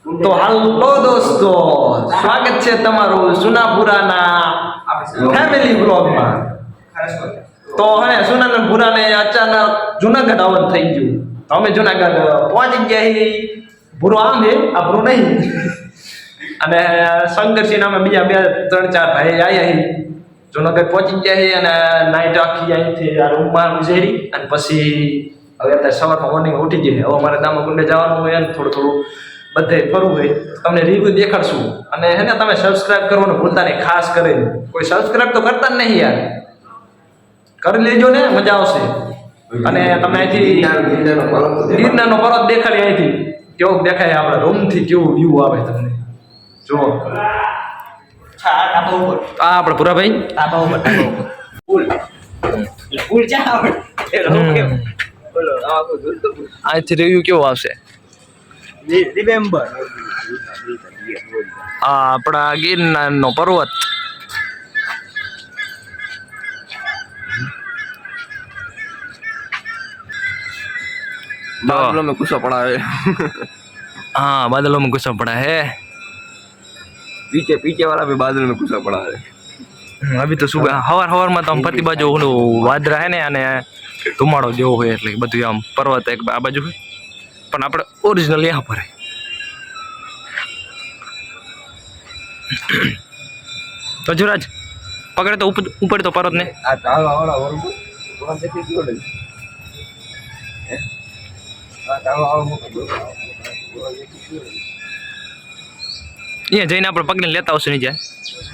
તો હાલો દોસ્તો, સ્વાગત છે તમારું સુનાપુરાના ફેમિલી બ્લોગમાં. તો હવે સુનાપુરાને અચાનક જુનાગઢ આવવાનું થઈ ગયું. તો અમે જુનાગઢ પહોંચી ગયા છીએ. ભૂરો આમ છે, આ ભૂરો નહીં. અને શંકરસિંહ નામે બીજા 2-3-4 ભાઈ આવ્યા છીએ. જુનાગઢ પહોંચી ગયા છીએ અને નાઈટ આખી અહીંથી આ રૂમમાં ગુજારી અને પછી હવે અત્યારે સવારમાં મોર્નિંગ ઉઠી જઈએ. હવે અમારે દામાકુંડે જવાનું હોય ને થોડું બધે ફરવું હોય તમને રિવ્યુ દેખાડશું. અને હે ને તમે સબસ્ક્રાઇબ કરવાનું ભૂલતા નહીં, ખાસ કરીને. કોઈ સબસ્ક્રાઇબ તો કરતા જ નહીં યાર, કરી લેજો ને, મજા આવશે. અને તમે અહીંથી ગિરનારનો પર્વત દેખાડી, અહીંથી કેવો દેખાય આપણા રૂમથી, કેવું વ્યૂ આવે તમને જુઓ. આ આપણે પુરાભાઈ અહીંથી રિવ્યુ કેવો આવશે? રિમેમ્બર આપણા ગિરનારનો પર્વત. बादलों में कुछ पड़ा है. हाँ, बादलों में गुस्सा पड़ा है. पीछे पीछे वाला भी बादल में कुछ पड़ा है. અભી તો સુબહ હવારમાં તો આમ ફરતી બાજુ ઓલું વાદરા હે ને, અને ધુમાડો જેવો હોય એટલે બધું આમ પર્વત એક આ બાજુ હોય, પણ આપણે ઓરિજિનલ યહાં પર હે. તો जुराज પકડે તો ઉપર તો પર્વત ને. આ ચાલવા વાળા વરુ કોણ દેખી ગયો ને. આ ચાલવા વાળો મોટો અહીંયા જઈને આપણે પગને લેતા આવશું નહીં જાય.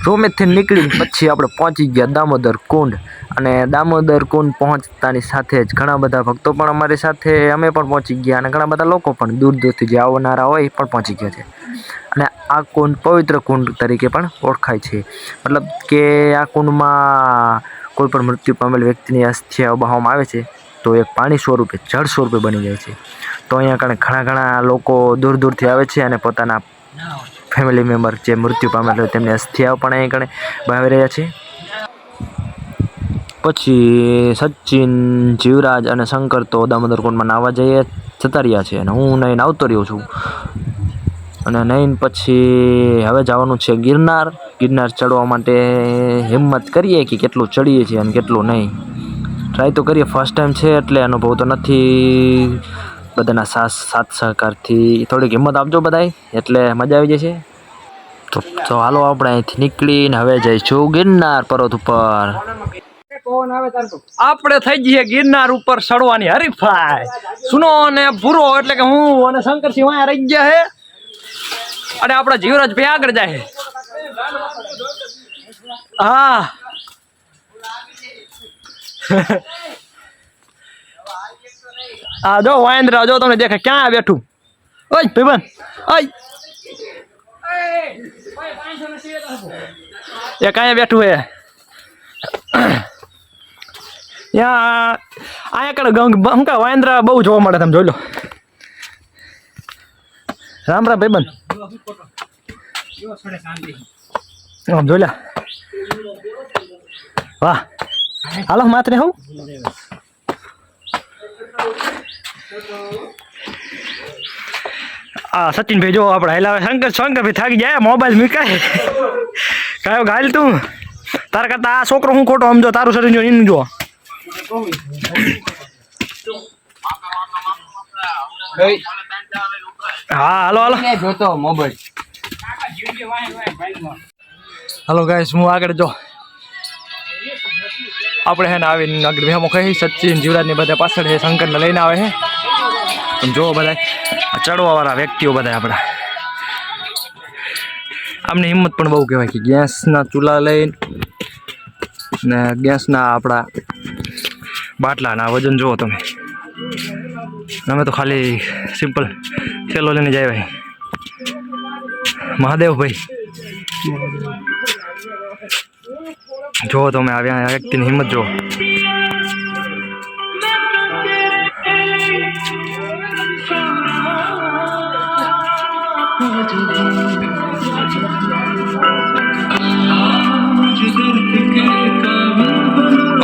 રોમેથી નીકળીને પછી આપણે પહોંચી ગયા દામોદર કુંડ. અને દામોદર કુંડ પહોંચતાની સાથે જ ઘણા બધા ભક્તો પણ અમારી સાથે, અમે પણ પહોંચી ગયા અને ઘણા બધા લોકો પણ દૂર દૂરથી જે આવનારા હોય એ પણ પહોંચી ગયા છે. અને આ કુંડ પવિત્ર કુંડ તરીકે પણ ઓળખાય છે. મતલબ કે આ કુંડમાં કોઈ પણ મૃત્યુ પામેલ વ્યક્તિની અસ્થિયા બહાવવામાં આવે છે તો એક પાણી સ્વરૂપે, જળ સ્વરૂપે બની જાય છે. તો અહીંયા કણે ઘણા લોકો દૂર દૂરથી આવે છે અને પોતાના ફેમિલી મેમ્બર જે મૃત્યુ પામેલ હોય તેમની અસ્થિયાઓ પણ અહીં કણે બહાવી રહ્યા છે. પછી સચિન, જીવરાજ અને શંકર તો દામોદર કુંડમાં નાહવા જતા રહ્યા છે અને હું નહીં આવતો રહ્યો છું. અને નહીં પછી હવે જવાનું છે ગિરનાર. ગિરનાર ચડવા માટે હિંમત કરીએ કે કેટલું ચડીએ છીએ અને કેટલું નહીં. ટ્રાય તો કરીએ, ફર્સ્ટ ટાઈમ છે એટલે અનુભવ તો નથી. બધાના સાથ સહકારથી થોડીક હિંમત આપજો બધાય, એટલે મજા આવી જશે. તો હાલો આપણે અહીંથી નીકળીને હવે જઈશું ગિરનાર પર્વત ઉપર. આપણે થઈ જઈએ ગિરનાર ઉપર ચડવાની હરીફાઈ. સુનો અને ભૂરો એટલે કે હું અને શંકરસિંહ અહીંયા રહી ગયા છે અને આપણા જીવરાજ ભાઈ આગળ જાય. હા હા, જો વાંદરા જો તમને દેખાય ક્યાં બેઠું. ઓય ભાઈબંધ, ઓય એ કાંઈ બેઠું હે અહીંયા કડે શું કા વાંદરા બહુ જોવા મળે, તમે જોઈ લો. રામ રામ ભાઈબંધ, જોઈ લે. વાહ, હાલો માત્ર હું સચિનભાઈ જો આપણે હેલાવે. શંકરભાઈ થાકી જાય, મોબાઈલ મૂકાય કાયો ગાલ તું. તારા કરતા આ છોકરો હું ખોટો સમજો, તારું શરીર જો એનું જો. હા હાલો હાલો જોતો મોબાઈલ. હાલો ગાઈસ, હું આગળ જો આપણે હે ને આવીને આગળ વેમો કહી. સચિન, જીવરાજ ને બધા પાછળ છે, શંકરને લઈને આવે છે. તમે જો બધા ચડવા વાળા વ્યક્તિઓ બધા આપણા. આમની હિંમત પણ બહુ કહેવાય કે ગેસના ચૂલા લઈને ને ગેસના આપણા બાટલાના વજન જુઓ તમે. અમે તો ખાલી સિમ્પલ થેલો લઈને જાય ભાઈ. મહાદેવભાઈ જો તમે આવ્યા વ્યક્તિની હિંમત જો.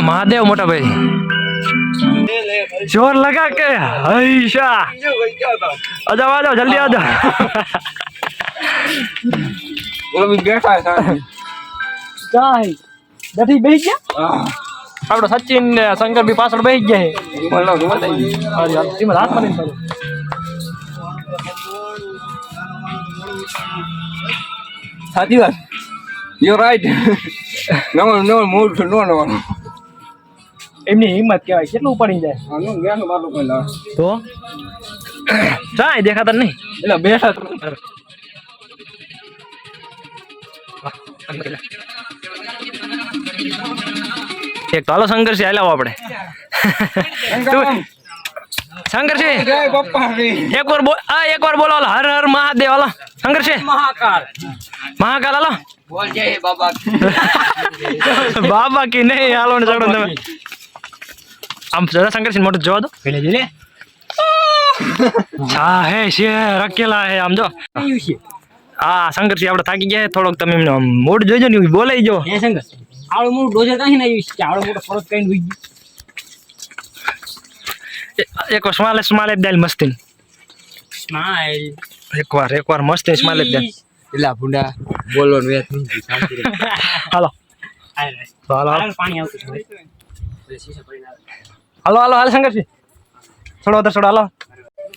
महादेव मोटा भाई जोर लगा के हईशा आ जाओ जल्दी आ जाओ। બોલો બી બેઠા છે કાંઈ બેઠી બેસી ગયા હા આપણે સચિન ને શંકર બી પાછળ બેસી ગયા છે બોલો બતાવી હારી હાલ ધીમે હાથ મારીને ચાલો સાચી વાત યુ રાઈટ નવો મૂડ છે નો એમની હિંમત કહેવાય કેટલું પડી જાય આનો જ્ઞાન મારું પહેલા તો કાંઈ દેખાતા નહીં એટલે બેઠા એક તો હાલો શંકરસિંહ હાલાવો આપણે શંકરસિંહ જય પપ્પા એક વાર બોલો હાલો હર હર મહાદેવ હાલો શંકરસિંહ મહાકાલ મહાકાલ હાલો બોલ જય બાબા બાબા કી નહીં હાલો ને ચડો તમે આમ જરા શંકરસિંહ મોટું જોવા દો પેલે જઈ લે હા હે છે રકેલા હે આમ જો હા શંકરસિંહ આપણે થાકી ગયા થોડોક તમે એમને મૂડ જોઈજો ને બોલાઈ જો હે શંકર આવડો મોટો ડોઝર કાંઈ ના આવ્યું છે આવડો મોટો ફરક કઈ ઉઈ એક વાર સ્માલે દાલ મસ્તી સ્માઈલ એક વાર મસ્તી સ્માલે દાલ એલા ભૂંડા બોલવાનું વેત નહીં શાંતિ રહે હાલો હાલો પાણી આવતું છે હાલો હાલો હાલ શંકરસિંહ છોડો તો છોડો હાલો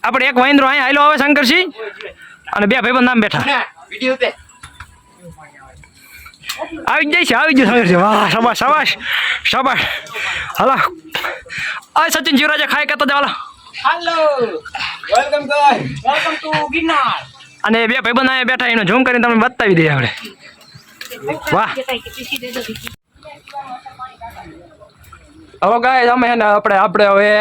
આપણે એક વાંદરો અહીંયા હાલો આવે શંકરસિંહ અને બે ભાઈબંધ નામ બેઠા વિડિયો તે આવી જાય છે શંકરસિંહ વાહ શાબાશ શાબાશ શાબાશ હાલો આ સચિન જીવરાજે ખાઈ કહેતો હાલો hello welcome guys welcome to Girnar અને બે ભાઈબંધ અહીંયા બેઠા એનો ઝૂમ કરીને તમને બતાવી દઈએ આપણે વાહ હવે ગાય અમે હે ને આપણે હવે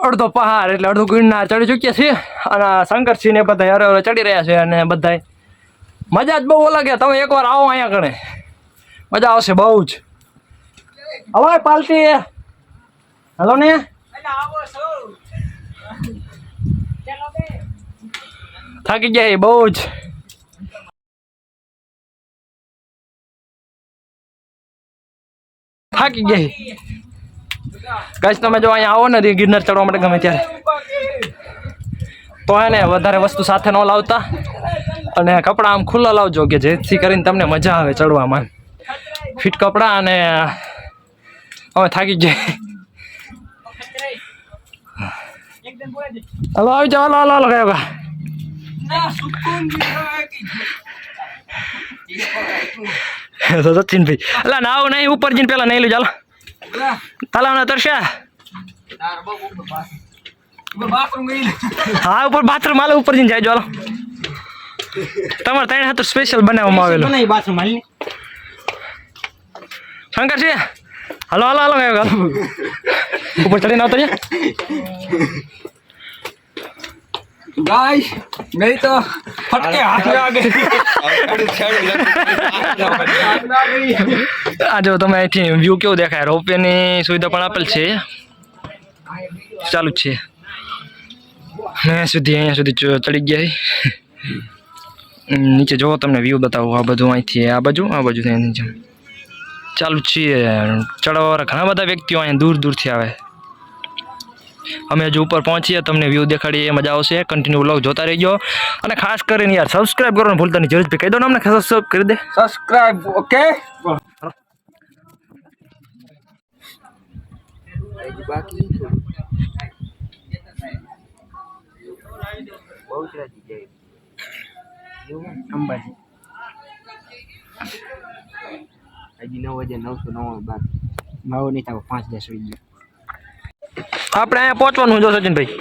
અડધો પહાડ એટલે અડધું ગિરનાર ચડી ચૂક્યા છીએ અને શંકરસિંહ ને બધા હરે ચડી રહ્યા છે અને બધા મજા જ બહુ લાગે તમે એકવાર આવો અહીંયા કણે મજા આવશે બહુ જ હવે પાલટી હલો ને થાકી ગયા બહુ જ થાકી ગયા ગાઈસ તમે જો અહીંયા આવો ને ગિરનાર ચડવા માટે ગમે ત્યારે તો હે ને વધારે વસ્તુ સાથે ન લાવતા અને કપડાં આમ ખુલ્લા લાવજો કે જેથી કરીને તમને મજા આવે ચડવામાં ફિટ કપડાં અને હવે થાકી જાય હલો આવી જાઓ હલો હલો કયો સચિનભાઈ અલા નાવ નહીં ઉપર જઈને પેલા નહીં લું ચાલો તલાવના તરસ્યા હા ઉપર બાથરૂમ હાલે ઉપર જઈને જાય ચાલો તમારે ત્રણ હાથ સ્પેશિયલ બનાવવામાં આવેલું નહીં બાથરૂમ હાલ શંકરસિંહ હલો હલો હલો કયો ઉપર ચડીને આવતો गाइस नहीं तो फटके हाथ में आ गए આ જો તમે અહીંથી વ્યૂ કેવું દેખાય રોપવેની સુવિધા પણ આપેલ છે ચાલુ જ છે મેં સુધી અહીંયા સુધી ચડી ગયા નીચે જોવો તમને વ્યૂ બતાવું આ બધું અહીંથી આ બાજુ નીચે ચાલુ જ છે ચડવા ઘણા બધા વ્યક્તિઓ અહીંયા દૂર દૂરથી આવે અમે હજુ ઉપર પહોંચીએ તમને વ્યૂ દેખાડીએ મજા આવશે કન્ટિન્યુ વ્લોગ જોતા રહેજો અને ખાસ કરીને યાર સબસ્ક્રાઇબ કરવાનું ભૂલતા નહીં જયેશભાઈ કહી દો ને અમને સબસ્ક્રાઇબ કરી દે सब्सक्राइब ओके અંબાજી હજી 9,999 બાકી ભાવ નહીં થાવ 5-10 થઈ ગયા આપણે અહીંયા પહોંચવાનું જો સચિનભાઈ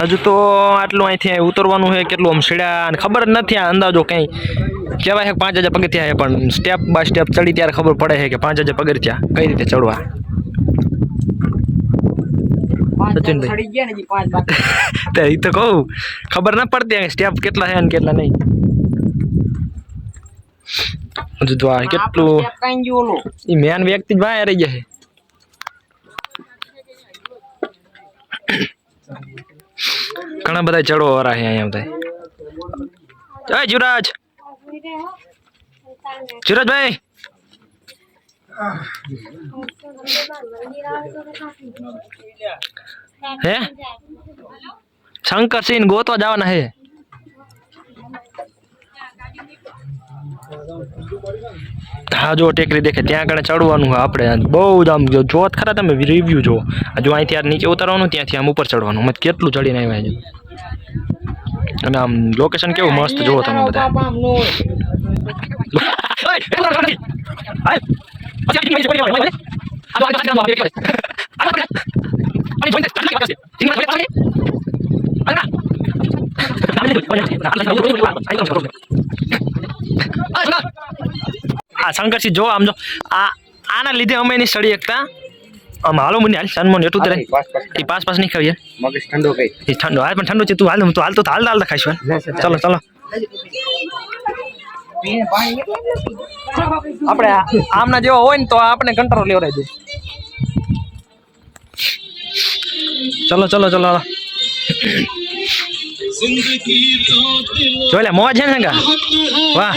હજુ તો આટલું અહીંથી ઉતરવાનું છે કેટલું આમ સીડા અને ખબર જ નથી આ અંદાજો કંઈ કહેવાય છે 5,000 પગથિયા છે પણ સ્ટેપ બાય સ્ટેપ ચડી ત્યારે ખબર પડે છે કે 5,000 પગથિયા કઈ રીતે ચડવા સચિનભાઈ ચડી ગયા ને હજી 5 બાકી તે એ તો કહું ખબર ના પડતી સ્ટેપ કેટલા છે ને કેટલા નહીં હજુ તો આ કેટલું કાઈ ગયો ઓલો એ મેન વ્યક્તિ જ બહાર રહી જાય ઘણા બધા ચડવા વાળા છે અહીંયા બધા જય જીવરાજ જીવરાજભાઈ હે શંકરસિંહ ગોતવા જવાના હે હા જો ટેકરી દેખે ત્યાં આગળ ચડવાનું હોય આપણે બહુ જ આમ જોત ખરા તમે રિવ્યુ જો જો અહીંથી આ નીચે ઉતારવાનું ત્યાંથી આમ ઉપર ચડવાનું મત કેટલું ચડીને આવ્યા છે અને આમ લોકેશન કેવું મસ્ત જોવો તમે બધા શંકરસિંહ જો આમ જો આના લીધે અમે નહીં સડી શકતા આમ હાલો મને હાલ સન્માન એટલું તરે એ પાસ નહીં ખાવીએ મગજ ઠંડો કઈ એ ઠંડો હાલ પણ ઠંડો છે તું હાલ તું હાલ તો હાલ ખાઈશું ચલો ચલો આપણે આમના જેવા હોય ને તો આપણે કંટ્રોલ લેવડાવી દે ચલો ચલો ચલો જોઈ લે મોજ છે ને વાહ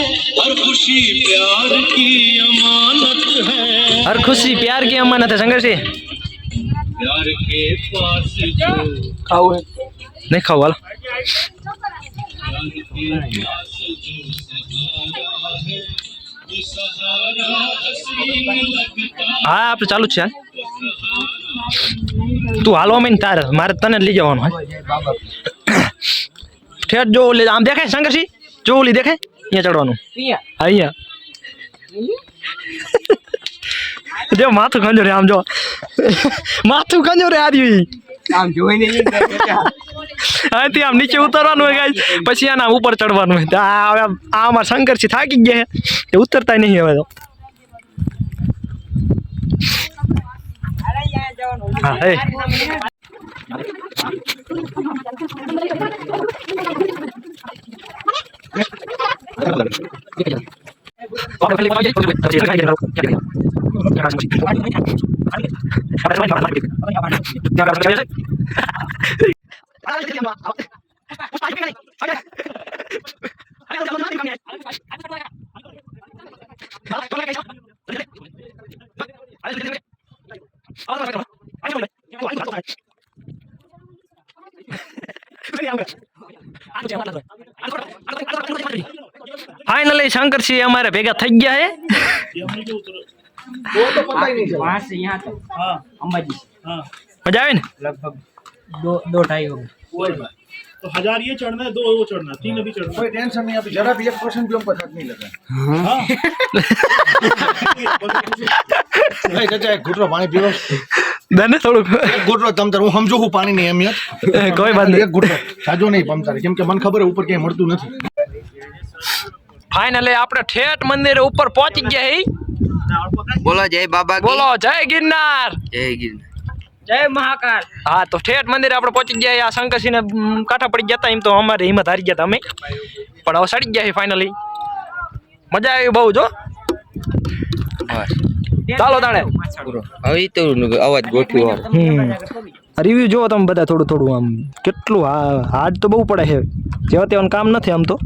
हर खुशी प्यार की अमानत है शंकर सिंह खाओ नहीं खाओ वाला हाँ आप चालू છે તું હાલો મેં તાર મારે તને લઈ જવાનું હોય ઠેઠ જો લે આમ દેખાય શંકરસિંહ જો ઓલી દેખાય અહીંયા ચડવાનું અહીંયા જો માથું ખંજો રે આમ જો માથું ખંજો રે આર્યું આમ જોઈને અહીંથી આમ નીચે ઉતરવાનું હોય ગાઈસ પછી આના ઉપર ચડવાનું હોય આ અમારા શંકરસિંહ થાકી ગયા એ ઉતરતા નહીં હવે તો હા હે फाइनली शंकरसिंह हमारे भेगा थक गया है वहाँ से यहाँ तक अंबाजी मजा आवे ने लगभग 2-2.5 हो गए तो 1000 ये चढ़ना है, 2 वो चढ़ना है, 3 अभी चढ़ना है। कोई टेंशन नहीं, अभी जरा भी 1% भी हमको थक नहीं लगा। नहीं चाचा एक घुटरो पानी पीओ, दने थोड़ो एक घुटरो तमतार હું સમજુ હું પાણી ની અહેમિયત कोई बात नहीं એક ઘુટરો સાજો નહીં પમતાર કેમ કે મને ખબર હે ઉપર ક્યાંય મળતું નથી फाइनली આપણે ઠેઠ મંદિર ઉપર પહોંચી ગયા હી બોલો જય બાબા કી બોલો જય गिरनार જય गिरनार जय महाकाल हाँ तो ठेठ मंदिर આપણે પહોંચી ગયા આ શંકરસિંહ ને કાંઠા પડી ગયા હતા એમ તો અમારી હિંમત હારી ગયા હતા અમે પણ હવે સડી ગયા ફાઇનલી મજા આવી બહુ જો ચાલો તાણે હવે તો અવાજ ગોઠવ્યો રિવ્યુ જોવો તમે બધા થોડું થોડું આમ કેટલું હાર્ડ તો બહુ પડે છે જેવા તેવાનું કામ નથી આમ તો